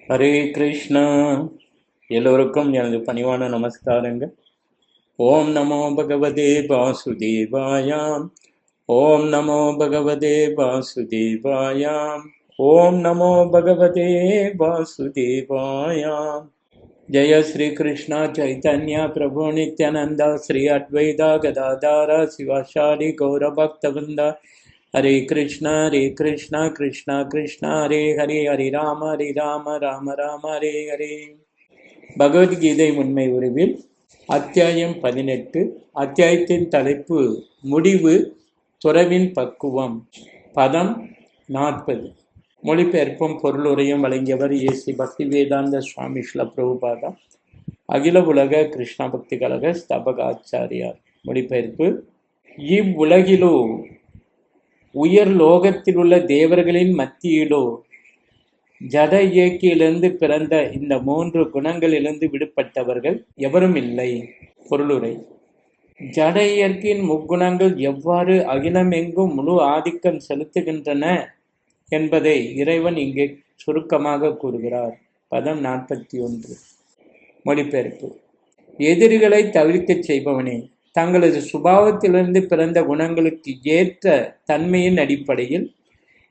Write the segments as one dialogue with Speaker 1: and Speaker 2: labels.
Speaker 1: ஹரே கிருஷ்ணா. எல்லோருக்கும் எனது பணிவான நமஸ்காரங்கள். ஓம் நமோ பகவதே வாசுதேவாயாம். ஓம் நமோ பகவதே வாசுதேவாயாம். ஓம் நமோ பகவதே வாசுதேவாயாம். ஜெய ஸ்ரீ கிருஷ்ணா சைத்தன்யா பிரபு நித்யானந்தா ஸ்ரீ அத்வைதா கதாதாரா சிவாசாரி கௌரபக்தவந்தா. ஹரே கிருஷ்ணா கிருஷ்ணா கிருஷ்ணா ஹரே ஹரே, ஹரி ராம ராம ராம ஹரே ஹரே. பகவத்கீதை உண்மை உருவில் அத்தியாயம் 18. அத்தியாயத்தின் தலைப்பு முடிவு, துறவின் பக்குவம். பதம் 40. மொழிபெயர்ப்பும் பொருளுரையும் வழங்கியவர் ஏசி பக்தி வேதாந்த சுவாமி ஸ்ரீல பிரபுபாதா, அகில உலக கிருஷ்ண பக்தி கழக ஸ்தாபக ஆச்சாரியார். மொழிபெயர்ப்பு: இவ்வுலகிலோ உயர் லோகத்தில் உள்ள தேவர்களின் மத்தியிலோ ஜட இயக்கியிலிருந்து பிறந்த இந்த 3 குணங்களிலிருந்து விடுபட்டவர்கள் எவரும் இல்லை. பொருளுரை: ஜட இயற்கையின் முக்குணங்கள் எவ்வாறு அகிலமெங்கும் முழு ஆதிக்கம் செலுத்துகின்றன என்பதை இறைவன் இங்கே சுருக்கமாக கூறுகிறார். பதம் 41. மொழிபெயர்ப்பு: எதிரிகளை தவிர்க்கச் செய்பவனே, தங்களது சுபாவத்திலிருந்து பிறந்த குணங்களுக்கு ஏற்ற தன்மையின் அடிப்படையில்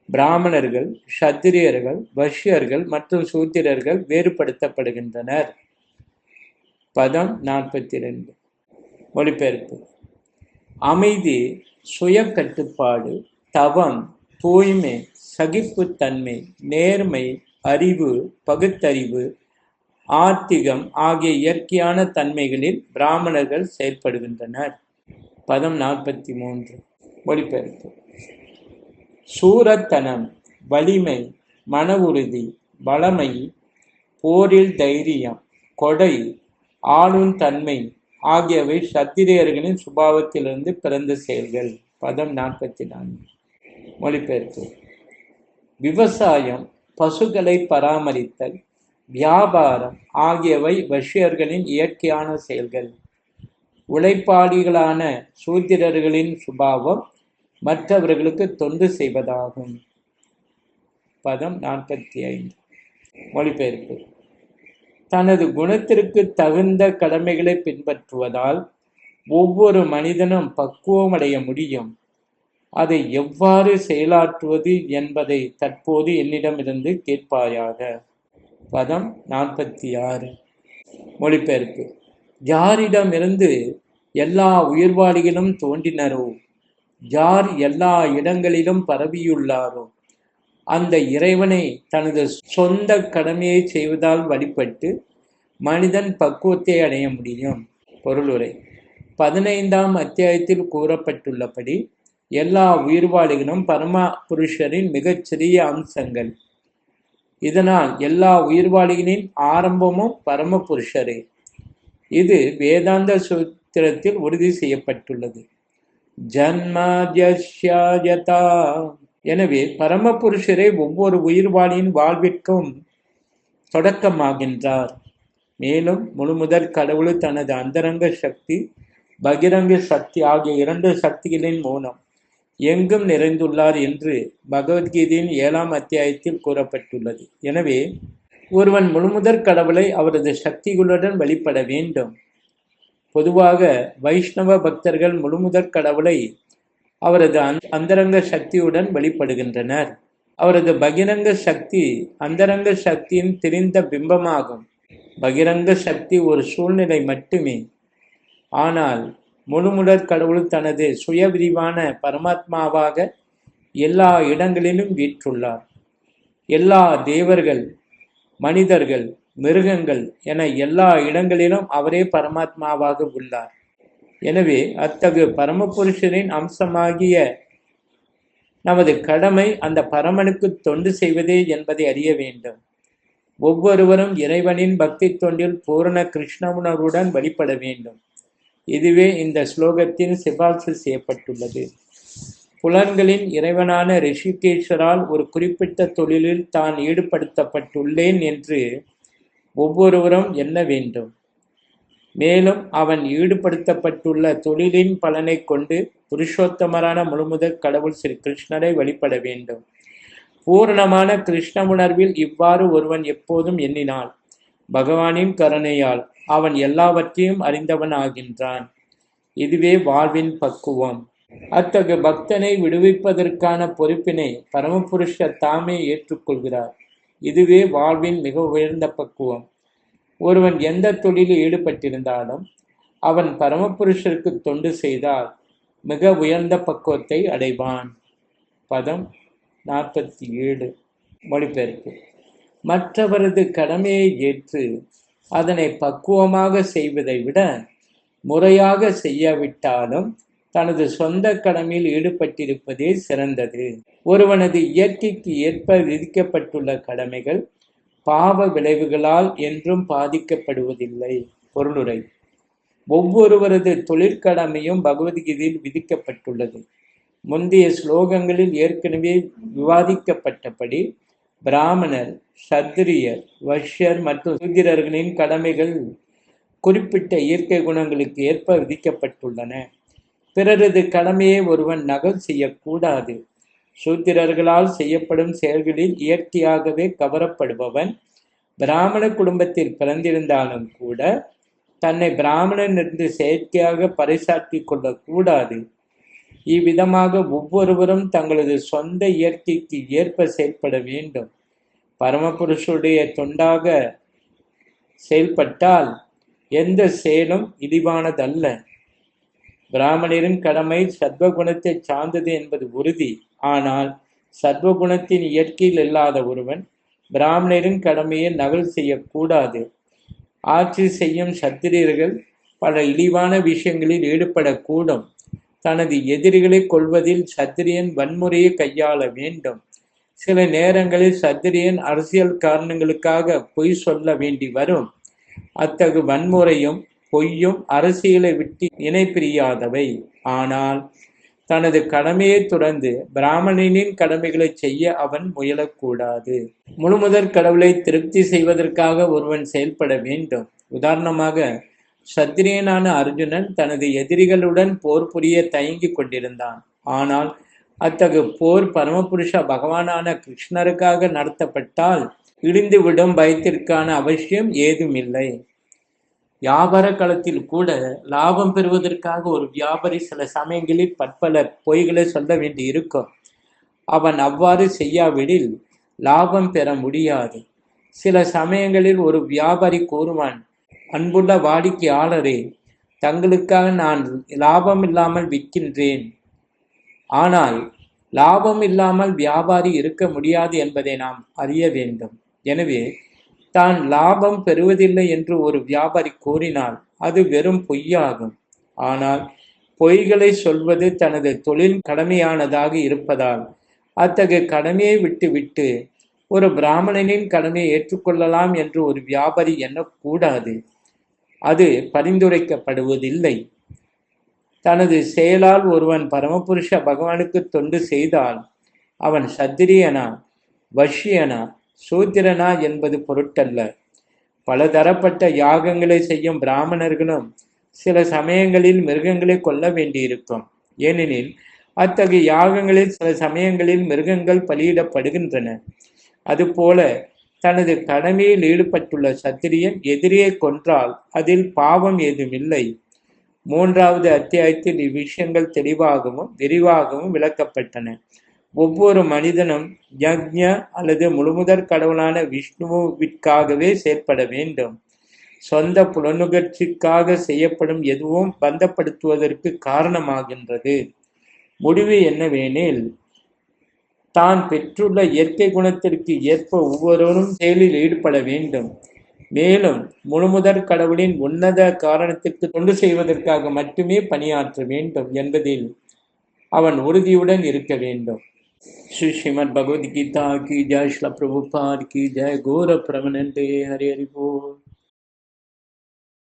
Speaker 1: பிராமணர்கள், சத்திரியர்கள், வைஷ்யர்கள் மற்றும் சூத்திரர்கள் வேறுபடுத்தப்படுகின்றனர். பதம் 42. மொழிபெயர்ப்பு: அமைதி, சுய கட்டுப்பாடு, தவம், தூய்மை, சகிப்புத்தன்மை, நேர்மை, அறிவு, பகுத்தறிவு, ஆத்திகம் ஆகிய இயற்கையான தன்மைகளில் பிராமணர்கள் செயல்படுகின்றனர். பதம் 43. மொழிபெயர்ப்பு: சூரத்தனம், வலிமை, மன உறுதி, வளமை, போரில் தைரியம், கொடை, ஆளும் தன்மை ஆகியவை சத்திரியர்களின் சுபாவத்திலிருந்து பிறந்த செயல்கள். பதம் 44. மொழிபெயர்ப்பு: விவசாயம், பசுக்களை பராமரித்தல், வியாபாரம் ஆகியவை வைஷ்யர்களின் இயற்கையான செயல்கள். உழைப்பாளிகளான சூத்திரர்களின் சுபாவம் மற்றவர்களுக்கு தொண்டு செய்வதாகும். பதம் 45. மொழிபெயர்ப்பு: தனது குணத்திற்கு தகுந்த கடமைகளை பின்பற்றுவதால் ஒவ்வொரு மனிதனும் பக்குவம் அடைய முடியும். அதை எவ்வாறு செயலாற்றுவது என்பதை தற்போது என்னிடமிருந்து கேட்பாயாக. பதம் 46. மொழிபெயர்ப்பு: யாரிடமிருந்து எல்லா உயிர்வாளிகளும் தோன்றினரோ, யார் எல்லா இடங்களிலும் பரவியுள்ளாரோ, அந்த இறைவனை தனது சொந்த கடமையை செய்வதால் வழிபட்டு மனிதன் பக்குவத்தை அடைய முடியும். பொருளுரை: 15ஆம் அத்தியாயத்தில் கூறப்பட்டுள்ளபடி எல்லா உயிர்வாளிகளும் பரம புருஷரின் மிகச்சிறிய அம்சங்கள். இதனால் எல்லா உயிர்வாளிகளின் ஆரம்பமும் பரம புருஷரே. இது வேதாந்த சூத்திரத்தில் உறுதி செய்யப்பட்டுள்ளது. ஜன்மாத்யஸ்ய. எனவே பரமபுருஷரே ஒவ்வொரு உயிர்வாளியின் வாழ்விற்கும் தொடக்கமாகின்றார். மேலும் முழுமுதற் கடவுள் தனது அந்தரங்க சக்தி, பகிரங்க சக்தி ஆகிய 2 சக்திகளின் மூலம் எங்கும் நிறைந்துள்ளார் என்று பகவத்கீதையின் 7ஆம் அத்தியாயத்தில் கூறப்பட்டுள்ளது. எனவே ஒருவன் முழுமுதற் கடவுளை அவரது சக்திகளுடன் வழிபட வேண்டும். பொதுவாக வைஷ்ணவ பக்தர்கள் முழுமுதற் கடவுளை அவரது அந்தரங்க சக்தியுடன் வழிபடுகின்றனர். அவரது பகிரங்க சக்தி அந்தரங்க சக்தியின் தெரிந்த பிம்பமாகும். பகிரங்க சக்தி ஒரு சூழ்நிலை மட்டுமே. ஆனால் முழுமுதற் கடவுள் தனது சுய விரிவான பரமாத்மாவாக எல்லா இடங்களிலும் வீற்றுள்ளார். எல்லா தேவர்கள், மனிதர்கள், மிருகங்கள் என எல்லா இடங்களிலும் அவரே பரமாத்மாவாக உள்ளார். எனவே அத்தகு பரமபுருஷரின் அம்சமாகிய நமது கடமை அந்த பரமனுக்கு தொண்டு செய்வதே என்பதை அறிய வேண்டும். ஒவ்வொருவரும் இறைவனின் பக்தி தொண்டில் பூரண கிருஷ்ண உணர்வுடன் வழிபட வேண்டும். இதுவே இந்த ஸ்லோகத்தில் சிபார்சு செய்யப்பட்டுள்ளது. புலன்களின் இறைவனான ரிஷிகேஷரால் ஒரு குறிப்பிட்ட தொழிலில் தான் ஈடுபடுத்தப்பட்டுள்ளேன் என்று ஒவ்வொருவரும் எண்ண வேண்டும். மேலும் அவன் ஈடுபடுத்தப்பட்டுள்ள தொழிலின் பலனை கொண்டு புருஷோத்தமரான முழுமுதற் கடவுள் ஸ்ரீ கிருஷ்ணரை வழிபட வேண்டும். பூரணமான கிருஷ்ண உணர்வில் இவ்வாறு ஒருவன் எப்போதும் எண்ணினான், பகவானின் கருணையால் அவன் எல்லாவற்றையும் அறிந்தவன் ஆகின்றான். இதுவே வாழ்வின் பக்குவம். அத்தகைய பக்தனை விடுவிப்பதற்கான பொறுப்பினை பரமபுருஷர் தாமே ஏற்றுக்கொள்கிறார். இதுவே வாழ்வின் மிக உயர்ந்த பக்குவம். ஒருவன் எந்த தொழிலில் ஈடுபட்டிருந்தாலும் அவன் பரமபுருஷருக்கு தொண்டு செய்தால் மிக உயர்ந்த பக்குவத்தை அடைவான். பதம் 47. மொழிபெயர்ப்பு. மற்றவரது கடமையை ஏற்று அதனை பக்குவமாக செய்வதை விட முறையாக செய்யாவிட்டாலும் தனது சொந்த கடமையில் ஈடுபட்டிருப்பதே சிறந்தது. ஒருவனது இயற்கைக்கு ஏற்ப விதிக்கப்பட்டுள்ள கடமைகள் பாவ விளைவுகளால் என்றும் பாதிக்கப்படுவதில்லை. பொருளுரை. ஒவ்வொருவரது தொழிற்கடமையும் பகவத்கீதையில் விதிக்கப்பட்டுள்ளது. முந்தைய ஸ்லோகங்களில் ஏற்கனவே விவாதிக்கப்பட்டபடி பிராமணர், சத்திரியர், வைஷ்யர் மற்றும் சூத்திரர்களின் கடமைகள் குறிப்பிட்ட இயற்கை குணங்களுக்கு ஏற்ப விதிக்கப்பட்டுள்ளன. பிறரது கடமையை ஒருவன் நகல் செய்யக்கூடாது. சூத்திரர்களால் செய்யப்படும் செயல்களில் இயற்கையாகவே கவரப்படுபவன் பிராமண குடும்பத்தில் பிறந்திருந்தாலும் கூட தன்னை பிராமணன் என்று செயற்கையாக பறைசாற்றி கொள்ளக்கூடாது. இவ்விதமாக ஒவ்வொருவரும் தங்களது சொந்த இயற்கைக்கு ஏற்ப செயல்பட வேண்டும். பரமபுருஷருடைய தொண்டாக செயல்பட்டால் எந்த செயலும் இழிவானதல்ல. பிராமணரின் கடமை சத்வகுணத்தை சார்ந்தது என்பது உறுதி. ஆனால் சத்வகுணத்தின் இயற்கையில் இல்லாத ஒருவன் பிராமணரின் கடமையை நகல் செய்யக்கூடாது. ஆட்சி செய்யும் சத்திரியர்கள் பல இழிவான விஷயங்களில் ஈடுபடக்கூடும். தனது எதிரிகளை கொள்வதில் சத்திரியன் வன்முறையை கையாள வேண்டும். சில நேரங்களில் சத்திரியன் அரசியல் காரணங்களுக்காக பொய் சொல்ல வேண்டி வரும். அத்தகு வன்முறையும் பொய்யும் அரசியலை விட்டு இணை பிரியாதவை. ஆனால் தனது கடமையை துறந்து பிராமணனின் கடமைகளை செய்ய அவன் முயலக்கூடாது. முழுமுதற் கடவுளை திருப்தி செய்வதற்காக ஒருவன் செயல்பட வேண்டும். உதாரணமாக, சத்திரியனான அர்ஜுனன் தனது எதிரிகளுடன் போர் புரிய தயங்கிக் கொண்டிருந்தான். ஆனால் அத்தகு போர் பரமபுருஷ பகவானான கிருஷ்ணருக்காக நடத்தப்பட்டால் இடிந்துவிடும் பயத்திற்கான அவசியம் ஏதுமில்லை. வியாபார களத்தில் கூட லாபம் பெறுவதற்காக ஒரு வியாபாரி சில சமயங்களில் பற்பல பொய்களை சொல்ல வேண்டி இருக்கும். அவன் அவ்வாறு செய்யாவிடில் லாபம் பெற முடியாது. சில சமயங்களில் ஒரு வியாபாரி கூறுவான், அன்புள்ள வாடிக்கையாளரே, தங்களுக்காக நான் லாபம் இல்லாமல் விற்கின்றேன். ஆனால் லாபம் இல்லாமல் வியாபாரி இருக்க முடியாது என்பதை நாம் அறிய வேண்டும். எனவே தான் லாபம் பெறுவதில்லை என்று ஒரு வியாபாரி கூறினால் அது வெறும் பொய்யாகும். ஆனால் பொய்களை சொல்வது தனது தொழில் கடமையானதாக இருப்பதால் அத்தகைய கடமையை விட்டுவிட்டு ஒரு பிராமணனின் கடமையை ஏற்றுக்கொள்ளலாம் என்று ஒரு வியாபாரி எண்ணக்கூடாது. அது பரிந்துரைக்கப்படுவதில்லை. தனது செயலால் ஒருவன் பரமபுருஷ பகவானுக்கு தொண்டு செய்தால் அவன் சத்திரியனா, வஷ்யனா, சூத்திரனா என்பது பொருட்டல்ல. பலதரப்பட்ட யாகங்களை செய்யும் பிராமணர்களும் சில சமயங்களில் மிருகங்களை கொல்ல வேண்டியிருக்கும். ஏனெனில் அத்தகைய யாகங்களில் சில சமயங்களில் மிருகங்கள் பலியிடப்படுகின்றன. அதுபோல தனது கடமையில் ஈடுபட்டுள்ள சத்திரியன் எதிரியை கொன்றால் அதில் பாவம் ஏதுமில்லை. 3வது அத்தியாயத்தில் இவ்விஷயங்கள் தெளிவாகவும் விரிவாகவும் விளக்கப்பட்டன. ஒவ்வொரு மனிதனும் யக்ஞ அல்லது முழுமுதற் கடவுளான விஷ்ணுவிற்காகவே செயற்பட வேண்டும். சொந்த புலனுகர்ச்சிக்காக செய்யப்படும் எதுவும் பந்தப்படுத்துவதற்கு காரணமாகின்றது. முடிவு என்னவெனில், தான் பெற்றுள்ள இயற்கை குணத்திற்கு ஏற்ப ஒவ்வொருவரும் செயலில் ஈடுபட வேண்டும். மேலும் முழுமுதற் கடவுளின் உன்னத காரணத்திற்கு தொண்டு செய்வதற்காக மட்டுமே பணியாற்ற வேண்டும் என்பதில் அவன் உறுதியுடன் இருக்க வேண்டும். श्री श्रीमद् भगवद गीता की जय, श्रील प्रभुपाद की जय, गौर प्रेमानंदे, हरि हरि बोल।